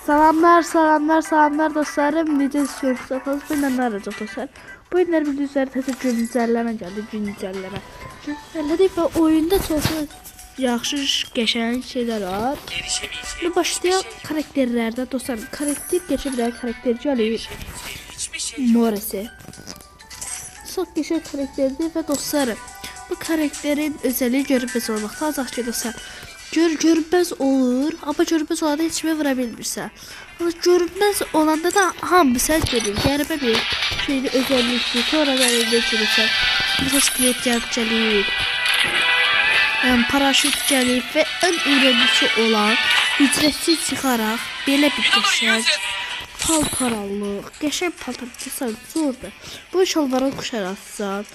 Salamlar dostlarım. Necə istiyorsanız bu ilə nə arayacaq dostlar. Bu günlər bildiyinizlər təzə güncəlləmə gəldi. Güncəllədik və oyunda çox yaxşı, qəşəng şeylər var. Və başlayaq karakterlərdə dostlar. Karakter keçə bilər, karakter gəlir. Morisi. Çox qəşəng karakterdir və dostlarım, bu karakterin özelliği görünməz olmaqda. Azaq ki dostlar, görünməz olur, amma görünməz olanda heç mi vura bilmirsən. Ama görünməz olanda da hamısı görür. Qəribə bir şeyli özellikdir. Sonra da elde görürsən. Mesela skelet gəlir, paraşüt gəlir və ən ürəmisi olan ücretsiz çıxaraq belə bir qəşəng paltarallıq, qəşəng paltar keçsən zordur. Bu şalvara quşaraqsan.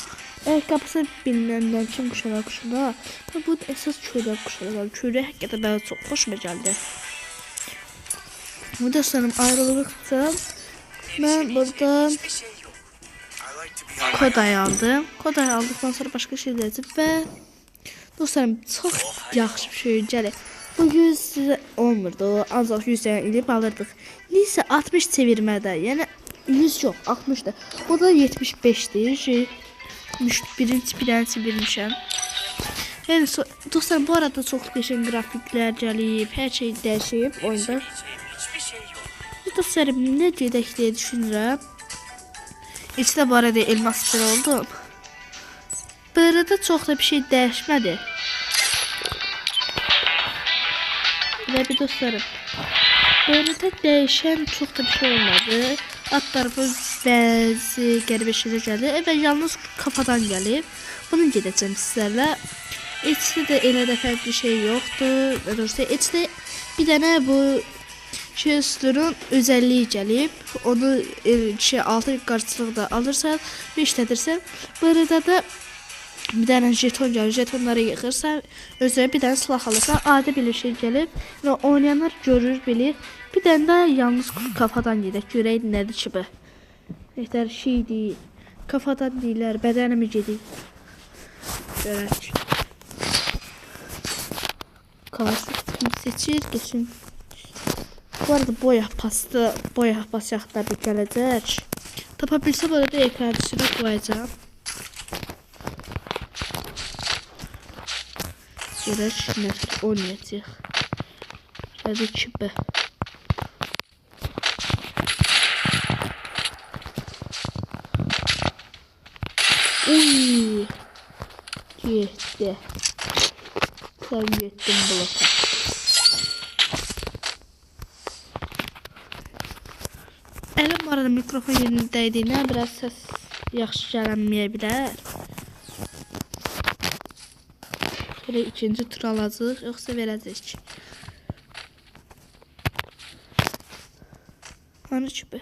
Ayakkabısı bilinenden kim kuşana. Bu da esas köyden kuşana. Köyde hakikaten bana çok hoşuma geldi. Bu da sanırım ayrılıkta. Ben burada kodayı aldım. Kodayı aldıktan sonra başka şey dedim ve dostlarım çok yaxşı bir şey gəlir. Bu 100 olmurdu. Ancaq 100 ilib alırdıq. Neyse 60 çevirmədə. Yəni 100 yox, 60'da. Bu da 75'dir. Birinci bilmişəm. Yəni dostlar, bu arada çox qəşəng grafiklər gəlib, hər şey dəyişib oyunda. Dostlarım, nə gedək deyə düşünürəm. İçdə bu arada elmas bir oldum. Bu arada çox da bir şey dəyişmədi. Və bir dostlarım, bu arada dəyişən çox da bir şey olmadı. Atlarımız bəzi qəribə şeylər gəldi və yalnız kafadan gəlib. Bunu gedəcəm sizlərlə. İçdə də elə də fərqli şey yoxdur. İçdə bir dənə bu Chester'ın özelliği gəlib. Onu altı qarşılıqda alırsan və işlədirsən. Bu arada da bir dənə jeton gəlir. Jetonları yığırsan, özünə bir dənə silah alırsan. Adi bir şey gəlib və oynayanlar görür, bilir. Bir dənə də yalnız kafadan gedək. Görək nədir ki bu. Nətər şey deyil. Kafadan deyirlər, bədənimi gedik. Görək. Klasik seçir, geçin. Bu arada boya pas yaxtlarda gələcək. Tapa bilsəm orada ekran üstünə qoyacağım. Görək nədir oynayacaq. Nədir ki bu. Uy, getdi. Sen getdin bloka. Elim arada mikrofon yerindəydiğinə biraz ses yaxşı gələnməyə bilər. Şöyle ikinci tur alacaq, yoxsa verəcək. Hani ki bu.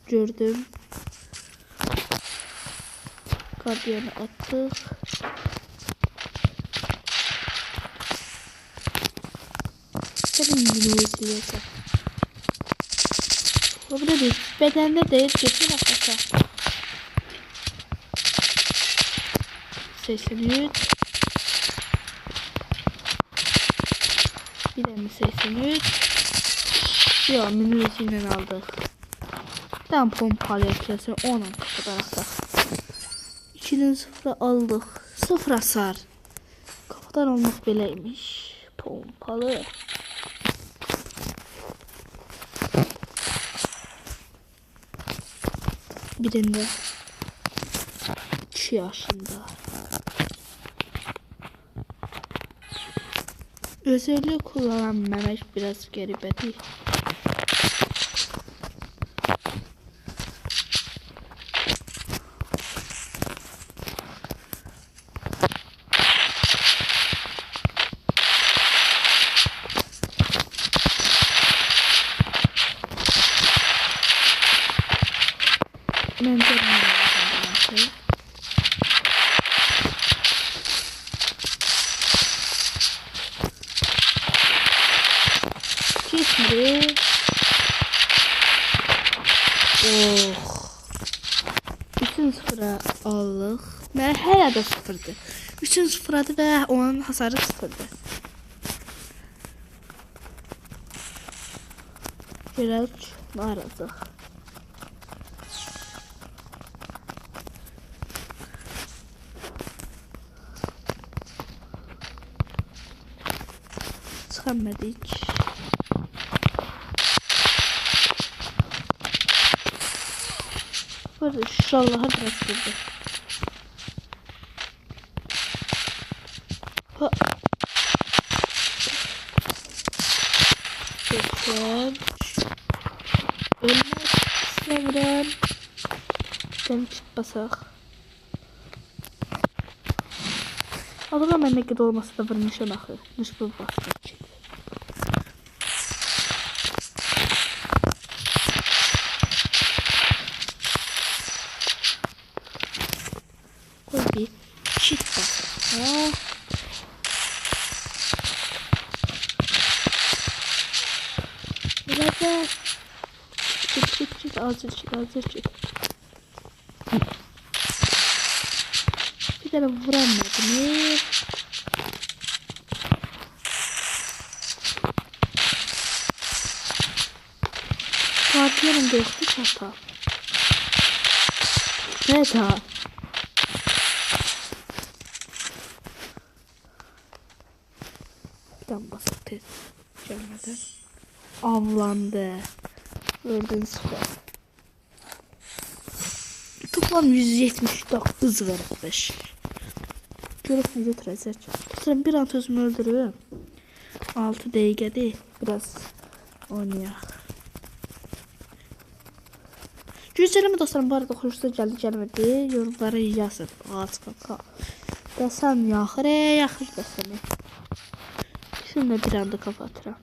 Gördüm. Gardiyanı attık. Senin bunu izleyeceğim. Burada bir bedende değil, geçin arkadaşlar. 83. Bir de mi 83? Yok, minüzinden aldık. Tam pompalı kesin 10'a kafadan attık. 2'nin 0 aldık. 0 hasar. Kafadan olmak beleymiş. Pompalı. Birinde 2 yaşında. Özelliği kullanan Mehmet biraz garibe değil. Ben görmüyorum. Şimdi bütün sıfıra aldık. Ben hala da sıfırdı. Bütün sıfıradı ve onun hasarı sıfırdı. Biraz narazıq. Çıxamadık. Burada inşallah biraz durdu. Ha. Geçer. Ölmek istemiyorum. Ben çık basak. Adına memleket olması da vurmuşam axı. Müşbül bastı. Koy bir çit basak. Ha. Burada çık azır çık. Bir tane vuramadım. Partiyanın da yoktu çapa. Evet ha. Bir tane basıp tez. Gelmeden. Avlandı. Gördüğünüz gibi. Toplam 179 vermiş. Görüp ne götürəcək. Dostlarım bir an özümü öldürüyorum. 6 dəqiqədir. Biraz oynayaq. Güncəlləmə dostlarım bu arada xoşunuza gəldi. Yorumlara yazın. Ağac kaka. Dəsən yaxır dəsəni. Şimdi bir anda kapatıram.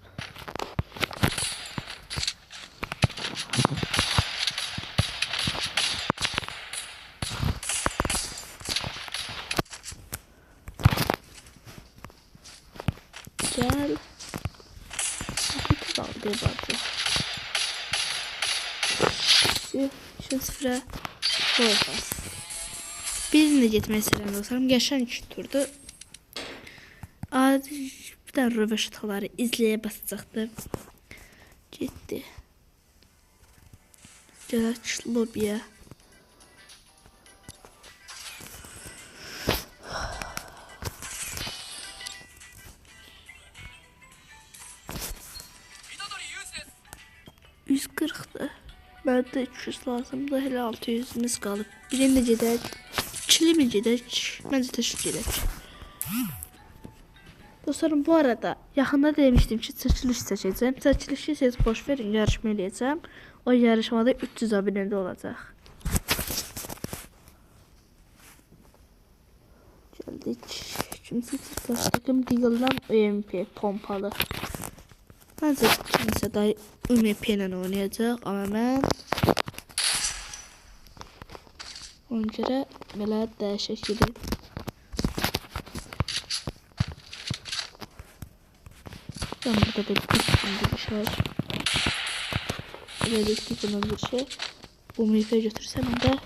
Gel. Kaldı bence. Şu sıra koyacağız. Birine gitmesi lazım. Geçen 2 turdu. Adi bir tane röveşataları izleye basacaktı. Gitti. Gel lobiye. %140'dı. Bende 300 lazımdı. Hele 600'ümüz kalıb. Birinde gedək. İkili mi gedək? Məncə təşvik gedək. Dostlarım bu arada yaxında demişdim ki çəkiliş seçəcəm. Çəkilişi siz boş verin, yarışma eləyəcəm. O yarışmada 300 abunədə olacaq. Gəldik. Kimsə takım Deagle'dan UMP pompalı. Bence kimsə də UMP ilə oynayacaq, amma mən ona görə belə dəyişək gedib. Ben burada da bir şey var. Böyle bir şey. Bu UMP'ye götürsem de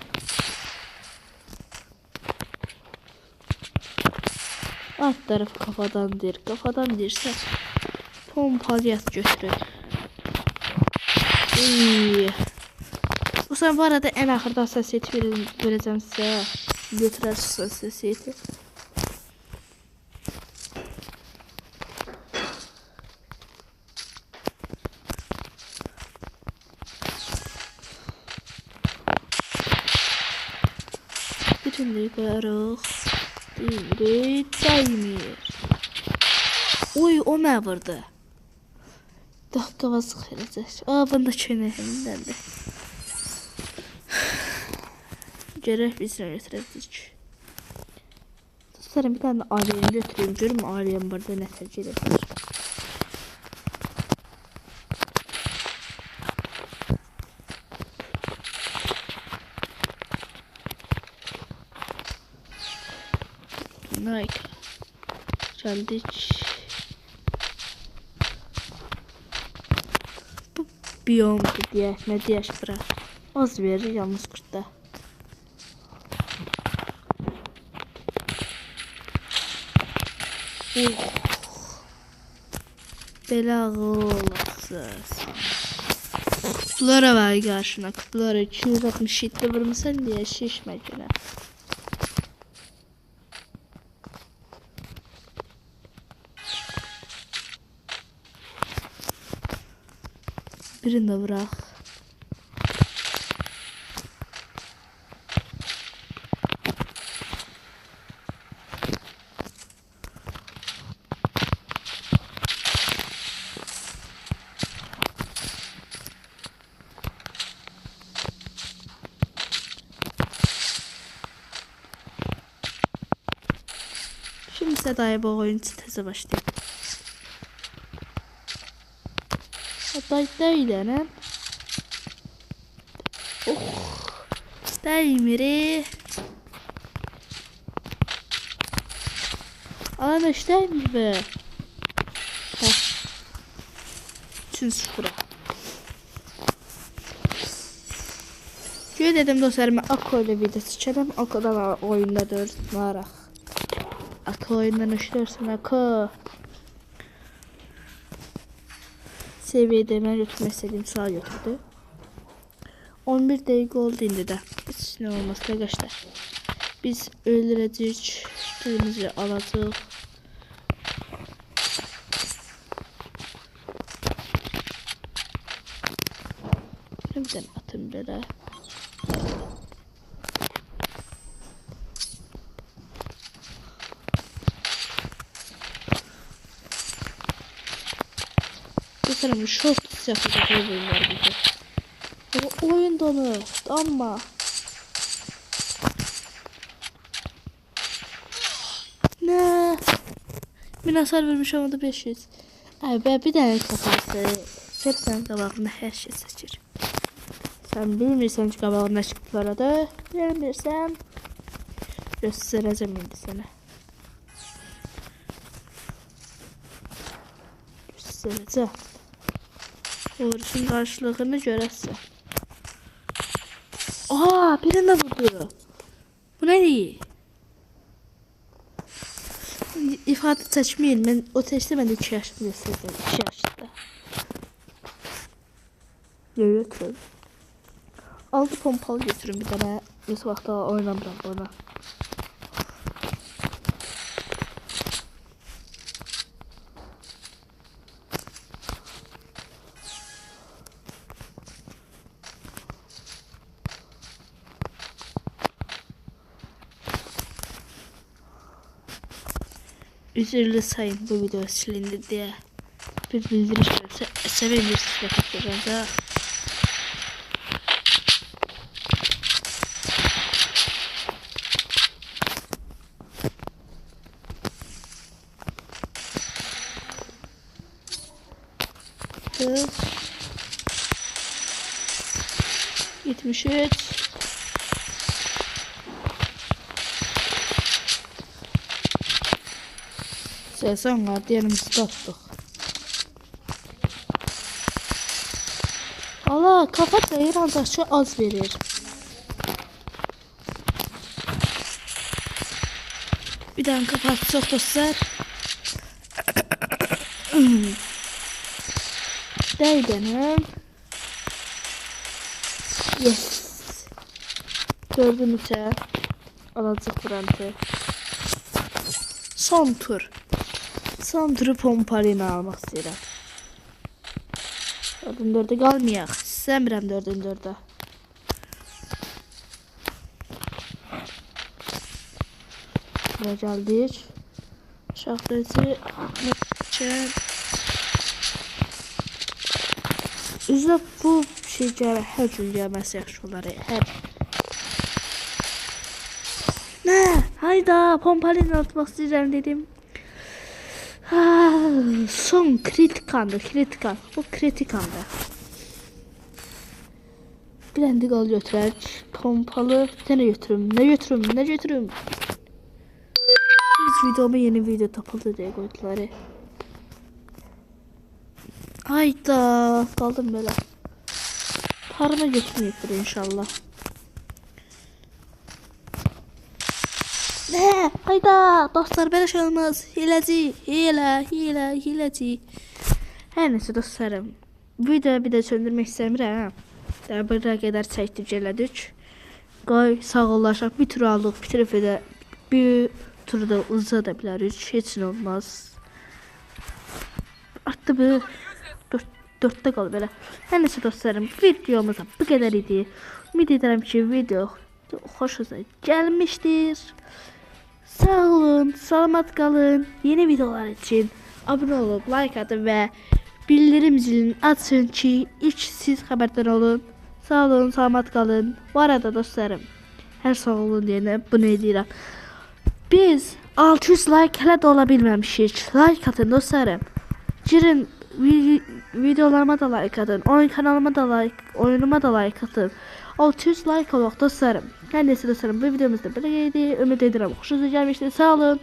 alt taraf kafadandır. Kafadan dirse pompalıyat götürür. Bu sefer bu arada en ahırda hassasiyeti vereceğim size. Götürürsünüz hassasiyeti. Bütünlüğü koyarıq. Demir daimir. Oy o ne vurdu? Dakika sıxıracaq. Bunda köynəyimdəndir. Gərək bizə götürəcək. Dostlarım bir tane aliyem götüreyim. Görüm aliyem burada nə təcil edir. Nike. Geldik. Bu biyom diye ne diye bura. Az verir yalnız kurtda. Belə olasız. Kutulara var karşına. Kutulara 267 vurmuşsan diye şişme güne. Birini de bırak. Şimdi ise dayı bu oyun teze başlayayım. Dayı değil. Oh. Değmiri. Ana işte mi be? Üçün sıfıra. Şöyle dedim dostlarım, Ako ile video çekelim. Ako'dan oyunda dördüncü Ako oyundan uçluyorsun Ako. Seviyede ben götürmek istediğim sağa götürdü. 11 dakika oldu indi de. Hiç ne olmaz arkadaşlar. Biz öldürecek. Kırmızı alacağız. Şimdiden atın böyle. Sanırım short yapacak oyunlar bize. O oyun donu ama ne? Bir hasar vermiş ama da 500. Ay be bir tane kafası. Sen kabağına her şey seçir. Sen bilmirsen ki kabağına çıktılara da bilmirsen göstereceğim indi sana. Göstereceğim. Uğraşın karşılığını görəsən. Aa, birine vurdu. Bu ne değil? İfade seçmeyin. Ben o seçti, ben de 2 yaşlı gösterdim. 2 yaşlı. Götürün. 6 pompalı götürün bir tane. Bir vaxtda oynamıram bana. Üzerli sayın bu video silindi diye bir bildiriş verse sevebilirsiniz arkadaşlar. Evet. 73. Sen var diğerimizi tuttuk. Allah kafa da İran'da az verir. Bir daha kapat çok dostlar. Değdenim. Yes. Gördün içe. Alacak kurantı. Son tur. Son turu pompalini almaq istəyirəm. 4-4-də qalmayaq. İstəmirəm 4-4-də. Buraya gəldik. Şaxtacı Ahmetçən. Üzlə bu şey gəlir. Hər gün gəlməsi yaxşı olar. Hər. Nə? Hayda pompalini atmaq istəyirəm dedim. Son kritikandı. Bu kritikandı. Bir tane al götürək. Pompalı. Bir tane götürüm. Ne götürüm? Biz videoma yeni video tapıldı diye koydular. Hayda. Kaldım böyle. Parma götürmeyecektir inşallah. Ne? Hayda. Dostlar böyle şey olmaz. Hileci. Hileci. Her neyse dostlarım. videoyu bir də söndürmək istəmirəm. Buraya qədər çəkdik, elədik. Qoy sağollaşaq, bir tur aldıq, bitirib də bir turda uzada bilərik, heç nə olmaz. Artdı bu. 4-də qalıb belə. Hər nəsə dostlarım, videomuz bu qədər idi. Ümid edirəm ki, video xoşunuza gəlmişdir. Sağ olun, salamat qalın. Yeni videolar için abunə olub, like atın və bildirim zilini açın ki, ilk siz xəbərdar olun. Sağ olun, salamat qalın. Bu arada dostlarım, hər sağ olun deyənə bunu edirəm. Biz 600 like hələ də ola bilməmişik. Like atın dostlarım. Girin videolarıma da like atın. Oyun kanalıma da like, oyunuma da like atın. 600 like olaq dostlarım. Hər nəsə dostlarım, bu videomuzda belə idi. Ümid edirəm xoşunuza gəlmişdir. Sağ olun.